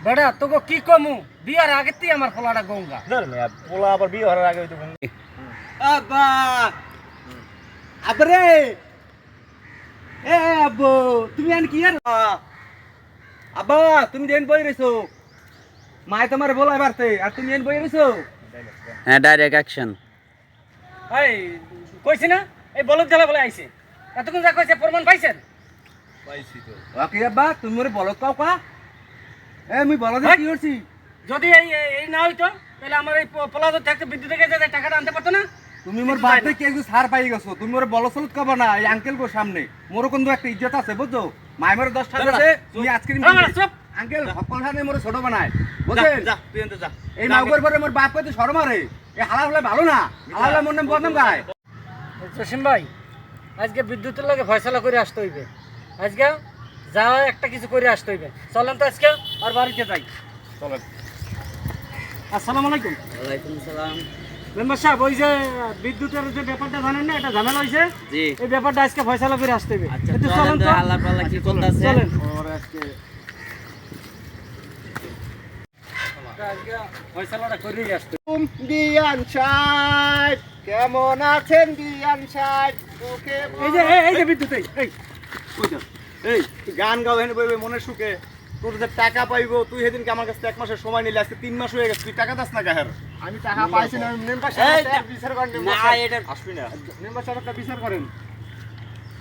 বেটা তোকে কি কমু বিয়ার আগেতেই আমার পোলাটা গঙ্গা। ধর মিয়া পোলা আবার বিয়ে হওয়ার আগে হইতো কোন আব্বা আবরে এ আব্বু তুমি আন কি আর আব্বা তুমি দেন বই রইছো মাই তোমারে বলাই বারতে আর তুমি এন বই রইছো। হ্যাঁ ডাইরেক্ট অ্যাকশন। এই কইছি না এই বলদ জ্বালা বলে আইছে এতক্ষণ যা কইছে প্রমাণ পাইছেন? পাইছি তো ওকে আব্বা তুমি মোরে বলত কাও কা এ মুই বলদ কি করছি যদি এই এই না হইতো তাহলে আমার এই পোলাদ থাকতে বিদ্যুৎ থেকে যে টাকাটা আনতে পারতো না। তুমি মোর বাপ থেকে একটু ছাড় পাই গেছো তুমি মোরে বলসলত কবা না এই আঙ্কেল গো সামনে মোর কিন্তু একটা ইজ্জত আছে বুঝছো মাই মোরে 10 টাকা আছে তুমি আজকে চুপ আঙ্কেল সকল সামনে মোরে ছোট বানায় বুঝছেন যা তুই এনতে যা এই মাগুর পরে মোর বাপ কইতে শরম আরে এই হালা হলে ভালো না হালা হলে মোর নাম বদনাম গায়। জসিম ভাই আজকে বিদ্যুতের লাগে ফয়সালা করে আসতে হইবে। আজকে যা একটা কিছু করে আসতে হইবে। চলেন তো আজকে আর বাড়িতে যাই। চলেন। আসসালামু আলাইকুম। ওয়ালাইকুম সালাম। মেম্বার সাহেব ওই যে বিদ্যুতের যে ব্যাপারটা জানেন না এটা ঝামেলা হয়েছে জি এই ব্যাপারটা আজকে ফয়সালা করে আসতে হবে। আচ্ছা একটু চলেন তো তো। আল্লাহ পাল্লা কি করতেছে। চলেন ওর আজকে আজকে ফয়সালাটা করেই আসতে হবে। বিয়ান সাহেব কেমন আছেন বিয়ান সাহেব ওকে এই যে বিদ্যুৎ এই এই তুই গান গাও হেন বইবে মনে সুখে তোর যে টাকা পাইবো তুই সেদিনকে আমার কাছে 1 মাসের সময় নিলে আজকে 3 মাস হয়ে গেছে তুই টাকা দাস না কাহের আমি টাকা পাইছি না মেম্বার সাহেব বিচার করেন না এটা আসবি না মেম্বার সাহেব বিচার করেন